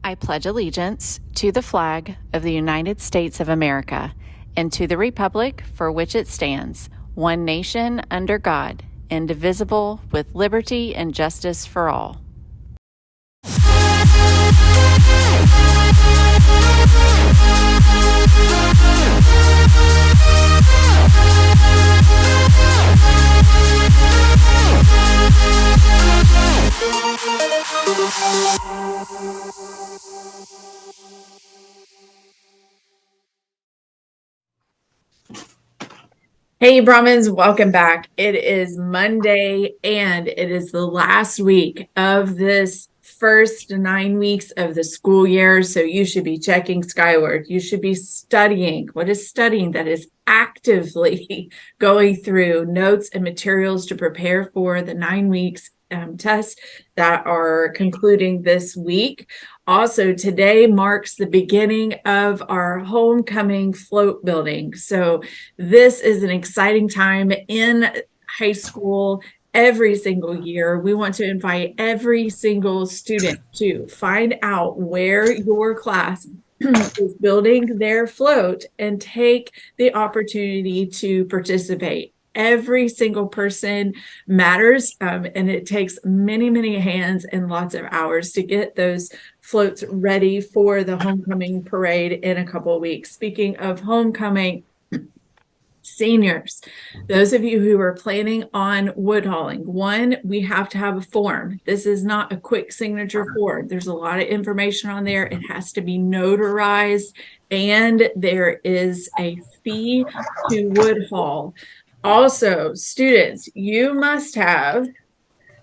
I pledge allegiance to the flag of the United States of America and to the republic for which it stands, one nation under God, indivisible, with liberty and justice for all. Hey Brahmins, welcome back. It is Monday and it is the last week of this first 9 weeks of the school year. So you should be checking skyward. You should be studying. What is studying? That is actively going through notes and materials to prepare for the 9 weeks tests that are concluding this week. Also, today marks the beginning of our homecoming float building. So this is an exciting time in high school. Every single year, we want to invite every single student to find out where your class is building their float and take the opportunity to participate. Every single person matters, and it takes many, many hands and lots of hours to get those floats ready for the homecoming parade in a couple of weeks. Speaking of homecoming, seniors, those of you who are planning on wood hauling, one, we have to have a form. This is not a quick signature form. There's a lot of information on there. It has to be notarized, and there is a fee to wood haul. Also, students, you must have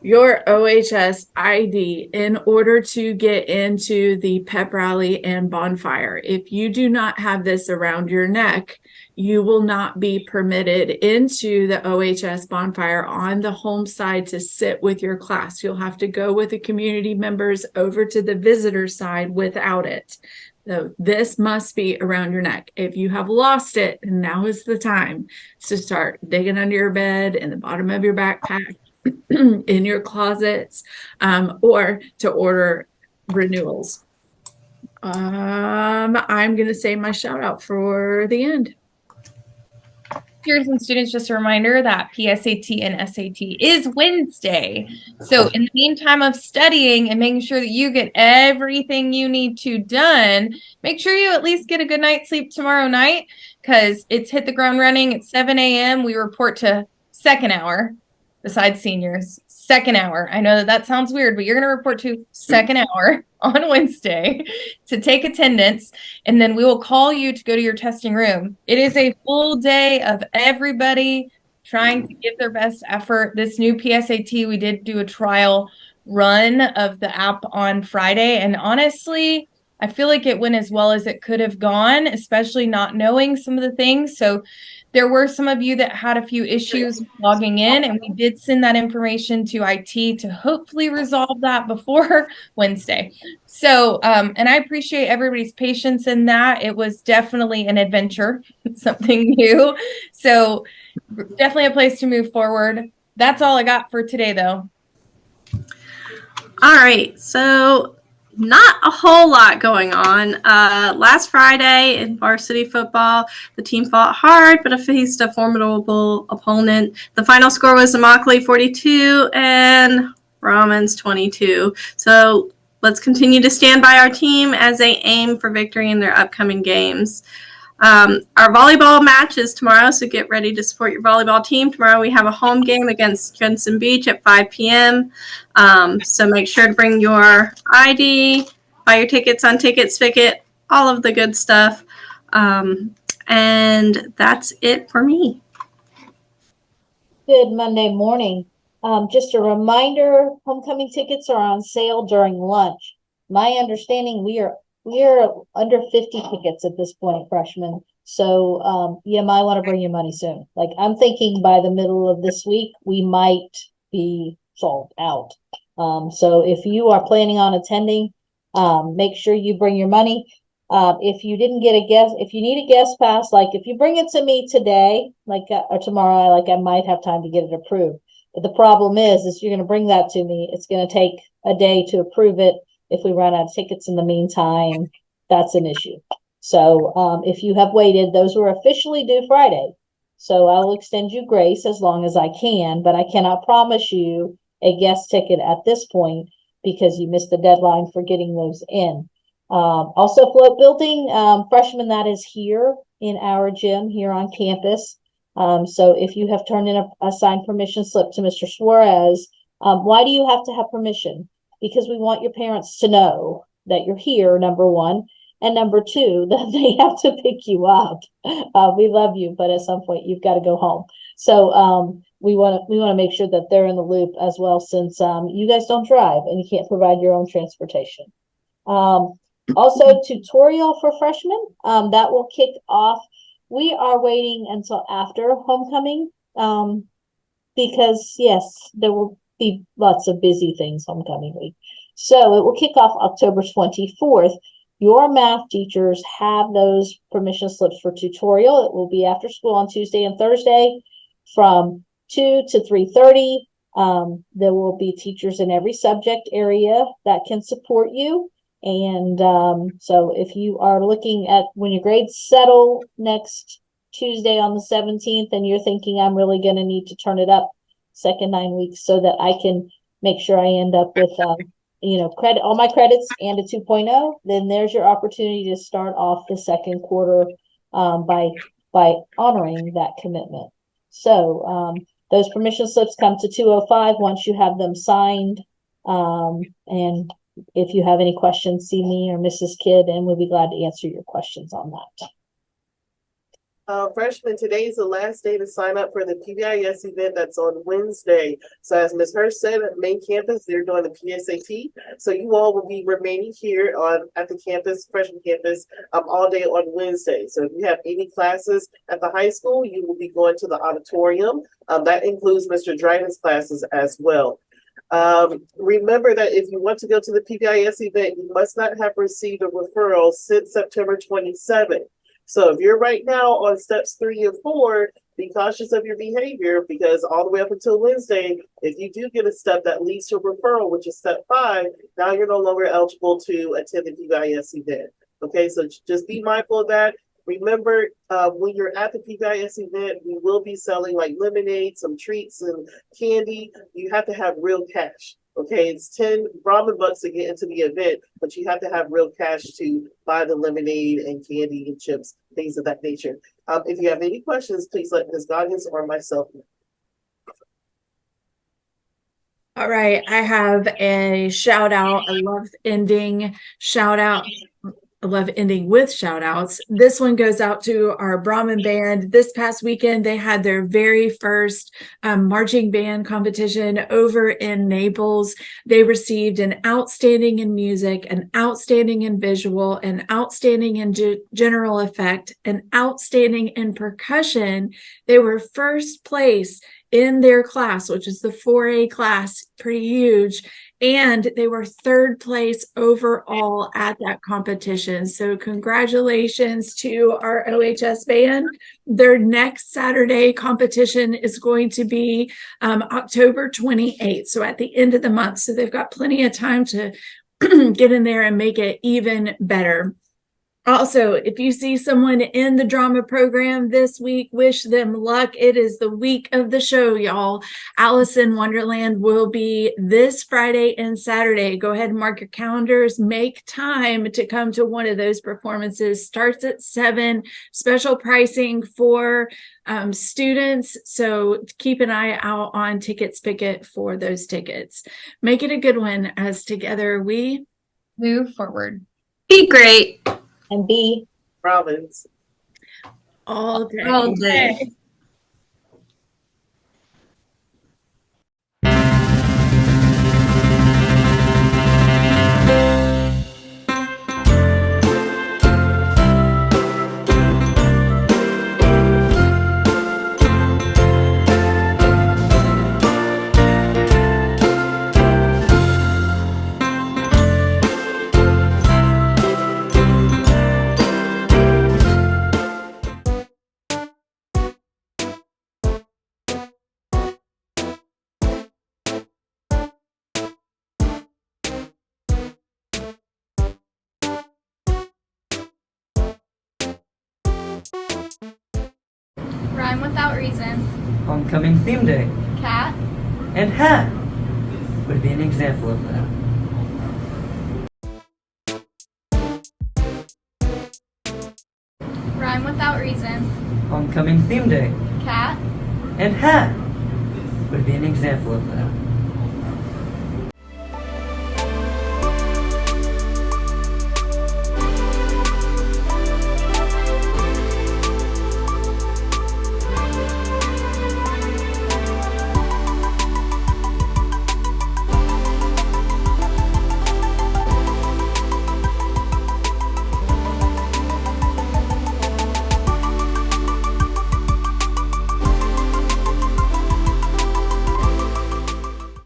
your OHS ID in order to get into the pep rally and bonfire. If you do not have this around your neck, you will not be permitted into the OHS bonfire on the home side to sit with your class. You'll have to go with the community members over to the visitor side without it. So this must be around your neck. If you have lost it, now is the time to start digging under your bed, in the bottom of your backpack, in your closets, or to order renewals. I'm going to say my shout out for the end. Teachers and students, just a reminder that PSAT and SAT is Wednesday. So in the meantime of studying and making sure that you get everything you need to done, make sure you at least get a good night's sleep tomorrow night, because it's hit the ground running at 7 a.m. We report to second hour, besides seniors. Second hour. I know that sounds weird, but you're going to report to second hour on Wednesday to take attendance, and then we will call you to go to your testing room. It is a full day of everybody trying to give their best effort. This new PSAT, we did do a trial run of the app on Friday, and honestly, I feel like it went as well as it could have gone, especially not knowing some of the things. So there were some of you that had a few issues logging in, and we did send that information to IT to hopefully resolve that before Wednesday. So, and I appreciate everybody's patience in that. It was definitely an adventure, something new. So definitely a place to move forward. That's all I got for today, though. All right. So not a whole lot going on. Last Friday in varsity football, the team fought hard, but faced a formidable opponent. The final score was Immokalee 42 and Brahmins 22. So let's continue to stand by our team as they aim for victory in their upcoming games. Our volleyball match is tomorrow, so get ready to support your volleyball team. Tomorrow we have a home game against Jensen Beach at 5 p.m. So make sure to bring your ID, buy your tickets on Ticketspicket, all of the good stuff. And that's it for me. Good Monday morning. Just a reminder, homecoming tickets are on sale during lunch. My understanding, we are under 50 tickets at this point, freshmen. So you might want to bring your money soon. Like, I'm thinking by the middle of this week, we might be sold out. So if you are planning on attending, make sure you bring your money. If you didn't get a guest, if you need a guest pass, like if you bring it to me today, or tomorrow, I might have time to get it approved. But the problem is you're going to bring that to me. It's going to take a day to approve it. If we run out of tickets in the meantime, that's an issue. So if you have waited, those were officially due Friday. So I'll extend you grace as long as I can, but I cannot promise you a guest ticket at this point because you missed the deadline for getting those in. Also, float building, freshman, that is here in our gym here on campus. So if you have turned in a signed permission slip to Mr. Suarez, why do you have to have permission? Because we want your parents to know that you're here, number one. And number two, that they have to pick you up. We love you, but at some point you've got to go home. So we want to make sure that they're in the loop as well, since you guys don't drive and you can't provide your own transportation. Also, tutorial for freshmen that will kick off. We are waiting until after homecoming because yes, there will be lots of busy things homecoming week. So it will kick off October 24th. Your math teachers have those permission slips for tutorial. It will be after school on Tuesday and Thursday from 2 to 3:30. There will be teachers in every subject area that can support you. And so if you are looking at when your grades settle next Tuesday on the 17th and you're thinking I'm really going to need to turn it up second 9 weeks so that I can make sure I end up with credit, all my credits and a 2.0, then there's your opportunity to start off the second quarter by honoring that commitment. So those permission slips come to 2:05 once you have them signed. And if you have any questions, see me or Mrs. Kidd, and we'll be glad to answer your questions on that. Freshmen, today is the last day to sign up for the PBIS event that's on Wednesday. So as Ms. Hirsch said, at main campus, they're doing the PSAT. So you all will be remaining here at the campus, freshman campus, all day on Wednesday. So if you have any classes at the high school, you will be going to the auditorium. That includes Mr. Dryden's classes as well. Remember that if you want to go to the PBIS event, you must not have received a referral since September 27th. So if you're right now on steps 3 and 4, be cautious of your behavior, because all the way up until Wednesday, if you do get a step that leads to a referral, which is step 5, now you're no longer eligible to attend the PBIS event. Okay, so just be mindful of that. Remember, when you're at the PBIS event, we will be selling like lemonade, some treats and candy. You have to have real cash. Okay, it's 10 ramen bucks to get into the event, but you have to have real cash to buy the lemonade and candy and chips, things of that nature. If you have any questions, please let Ms. Goggins or myself know. All right, I have a shout out. I love ending shout out. I love ending with shout outs. This one goes out to our Brahmin band. This past weekend, they had their very first marching band competition over in Naples. They received an outstanding in music, an outstanding in visual, an outstanding in general effect, an outstanding in percussion. They were first place in their class, which is the 4A class, pretty huge. And they were third place overall at that competition. So congratulations to our OHS band. Their next Saturday competition is going to be October 28th. So at the end of the month. So they've got plenty of time to get in there and make it even better. Also, if you see someone in the drama program this week, wish them luck. It is the week of the show, y'all. Alice in Wonderland will be this Friday and Saturday. Go ahead and mark your calendars. Make time to come to one of those performances. Starts at 7. Special pricing for students. So keep an eye out on Ticket Spigot for those tickets. Make it a good one, as together we move forward. Be great. And be Robbins. all day. All day. Rhyme without reason. Homecoming theme day. Cat. And hat would be an example of that. Rhyme without reason. Homecoming theme day. Cat. And hat would be an example of that.